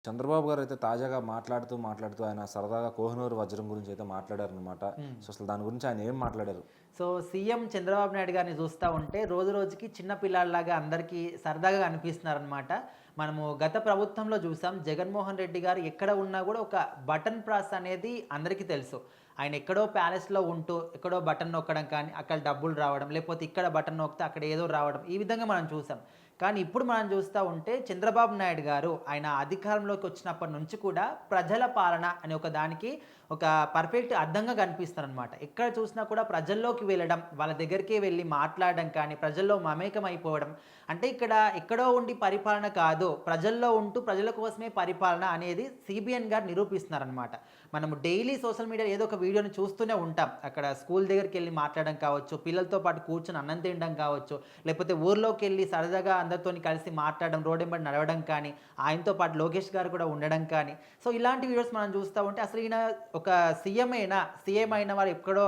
చంద్రబాబు గారు అయితే తాజాగా మాట్లాడుతూ ఆయన సరదాగా కోహినూరు వజ్రం గురించి అయితే మాట్లాడారనమాట. సో అసలు దాని గురించి ఆయన ఏం మాట్లాడారు? సో సీఎం చంద్రబాబు నాయుడు గారిని చూస్తూ ఉంటే రోజు రోజుకి చిన్న పిల్లాడిలాగా అందరికీ సరదాగా అనిపిస్తున్నారనమాట. మనము గత ప్రభుత్వంలో చూసాం, జగన్మోహన్ రెడ్డి గారు ఎక్కడ ఉన్నా కూడా ఒక బటన్ ప్రెస్ అనేది అందరికీ తెలుసు. ఆయన ఎక్కడో ప్యాలెస్లో ఉంటూ ఎక్కడో బటన్ నొక్కడం కానీ అక్కడ డబ్బులు రావడం, లేకపోతే ఇక్కడ బటన్ నొక్కితే అక్కడ ఏదో రావడం, ఈ విధంగా మనం చూసాం. కానీ ఇప్పుడు మనం చూస్తూ ఉంటే చంద్రబాబు నాయుడు గారు ఆయన అధికారంలోకి వచ్చినప్పటి నుంచి కూడా ప్రజల పాలన అనే ఒక దానికి ఒక పర్ఫెక్ట్ అర్థంగా కనిపిస్తారనమాట. ఎక్కడ చూసినా కూడా ప్రజల్లోకి వెళ్ళడం, వాళ్ళ దగ్గరికి వెళ్ళి మాట్లాడడం కానీ, ప్రజల్లో మమేకం అయిపోవడం. అంటే ఇక్కడ ఎక్కడో ఉండి పరిపాలన కాదు, ప్రజల్లో ఉంటూ ప్రజల కోసమే పరిపాలన అనేది సిబిఎన్ గారు నిరూపిస్తున్నారనమాట. మనము డైలీ సోషల్ మీడియా ఏదో ఒక వీడియోని చూస్తూనే ఉంటాం. అక్కడ స్కూల్ దగ్గరికి వెళ్ళి మాట్లాడడం కావచ్చు, పిల్లలతో పాటు కూర్చొని అన్నం తినడం కావచ్చు, లేకపోతే ఊర్లోకి వెళ్ళి సరదాగా అందరితో కలిసి మాట్లాడడం, రోడ్ వెంబడి నడవడం కానీ, ఆయనతో పాటు లోకేష్ గారు కూడా ఉండడం కానీ. సో ఇలాంటి వీడియోస్ మనం చూస్తూ ఉంటే అసలు ఈయన ఒక సీఎం అయిన వారు ఎక్కడో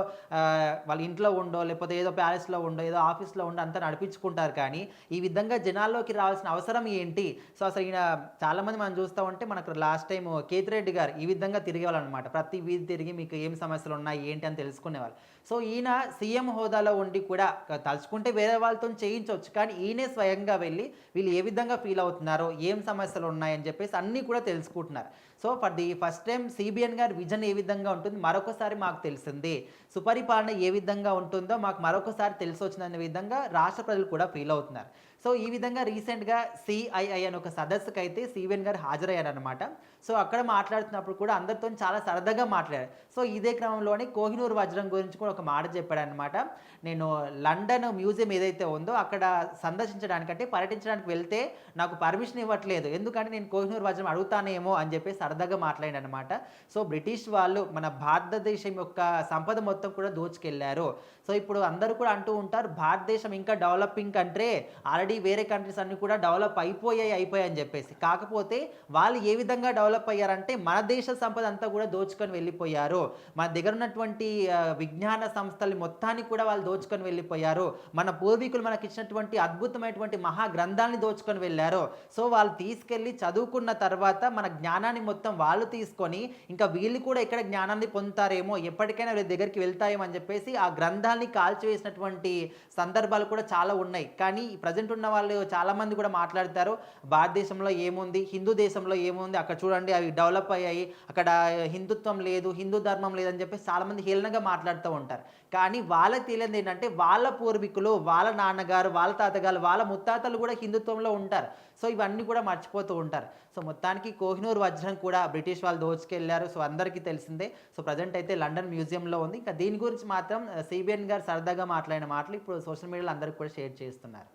వాళ్ళ ఇంట్లో ఉండో, లేకపోతే ఏదో ప్యాలెస్లో ఉండో, ఏదో ఆఫీస్లో ఉండో అంతా నడిపించుకుంటారు. కానీ ఈ విధంగా జనాల్లోకి రావాల్సిన అవసరం ఏంటి? సో అసలు ఈయన చాలామంది మనం చూస్తూ ఉంటే, మనకు లాస్ట్ టైం కేతిరెడ్డి గారు ఈ విధంగా తిరిగేవాళ్ళనమాట. ప్రతి వీధి తిరిగి మీకు ఏం సమస్యలు ఉన్నాయి ఏంటి అని తెలుసుకునేవాళ్ళు. సో ఈయన సీఎం హోదాలో ఉండి కూడా తలుచుకుంటే వేరే వాళ్ళతో చేయించవచ్చు, కానీ ఈయనే స్వయంగా వెళ్ళి వీళ్ళు ఏ విధంగా ఫీల్ అవుతున్నారో, ఏం సమస్యలు ఉన్నాయని చెప్పేసి అన్నీ కూడా తెలుసుకుంటున్నారు. So for the first time CBN గారి విజన్ ఏ విధంగా ఉంటుంది మరొకసారి మాకు తెలిసింది, సుపరిపాలన ఏ విధంగా ఉంటుందో మాకు మరొకసారి తెలిసి వచ్చిన విధంగా రాష్ట్ర ప్రజలు కూడా ఫీల్ అవుతున్నారు. సో ఈ విధంగా రీసెంట్గా సిఐఐ అని ఒక సదస్సుకు అయితే సిబిఎన్ గారు హాజరయ్యారనమాట. సో అక్కడ మాట్లాడుతున్నప్పుడు కూడా అందరితో చాలా సరదాగా మాట్లాడారు. సో ఇదే క్రమంలోనే కోహినూరు వజ్రం గురించి కూడా ఒక మాట చెప్పాడనమాట. నేను లండన్ మ్యూజియం ఏదైతే ఉందో అక్కడ సందర్శించడానికంటే పర్యటించడానికి వెళ్తే నాకు పర్మిషన్ ఇవ్వట్లేదు, ఎందుకంటే నేను కోహినూరు వజ్రం అడుగుతానేమో అని చెప్పి సరదాగా మాట్లాడాడనమాట. సో బ్రిటిష్ వాళ్ళు మన భారతదేశం యొక్క సంపద మొత్తం కూడా దోచుకెళ్లారు. సో ఇప్పుడు అందరూ కూడా అంటూ ఉంటారు, భారతదేశం ఇంకా డెవలపింగ్ కంట్రీ, ఆల్రెడీ వేరే కంట్రీస్ అన్ని కూడా డెవలప్ అయిపోయాయి అని చెప్పేసి. కాకపోతే వాళ్ళు ఏ విధంగా డెవలప్ అయ్యారంటే మన దేశ సంపద అంతా కూడా దోచుకొని వెళ్ళిపోయారు. మన దగ్గర ఉన్నటువంటి విజ్ఞాన సంస్థలు మొత్తాన్ని కూడా వాళ్ళు దోచుకొని వెళ్ళిపోయారు. మన పూర్వీకులు మనకి ఇచ్చినటువంటి అద్భుతమైనటువంటి మహా గ్రంథాలని దోచుకొని వెళ్ళారు. సో వాళ్ళు తీసుకెళ్ళి చదువుకున్న తర్వాత మన జ్ఞానాన్ని మొత్తం వాళ్ళు తీసుకొని ఇంకా వీళ్ళు కూడా ఎక్కడ జ్ఞానాన్ని పొందుతారేమో, ఎప్పటికైనా వీళ్ళ దగ్గరికి వెళ్తాయేమో అని చెప్పేసి ఆ గ్రంథాలని కాల్చివేసినటువంటి సందర్భాలు కూడా చాలా ఉన్నాయి. కానీ ప్రజెంట్ ఉన్న వాళ్ళు చాలామంది కూడా మాట్లాడతారు, భారతదేశంలో ఏముంది, హిందూ దేశంలో ఏముంది, అక్కడ చూడండి అవి డెవలప్ అయ్యాయి, అక్కడ హిందుత్వం లేదు, హిందూ ధర్మం లేదని చెప్పేసి చాలామంది హేళనగా మాట్లాడుతూ ఉంటారు. కానీ వాళ్ళకి తెలియదు ఏంటంటే వాళ్ళ పూర్వీకులు, వాళ్ళ నాన్నగారు, వాళ్ళ తాతగారు, వాళ్ళ ముత్తాతలు కూడా హిందుత్వంలో ఉంటారు. సో ఇవన్నీ కూడా మర్చిపోతూ ఉంటారు. సో మొత్తానికి కోహినూర్ వజ్రం కూడా బ్రిటిష్ వాళ్ళు దోచుకెళ్లారు. సో అందరికీ తెలిసిందే. సో ప్రజెంట్ అయితే లండన్ మ్యూజియంలో ఉంది. ఇంకా దీని గురించి మాత్రం సిబిఎన్ గారు సరదాగా మాట్లాడిన మాటలు ఇప్పుడు సోషల్ మీడియాలో అందరికీ కూడా షేర్ చేస్తున్నారు.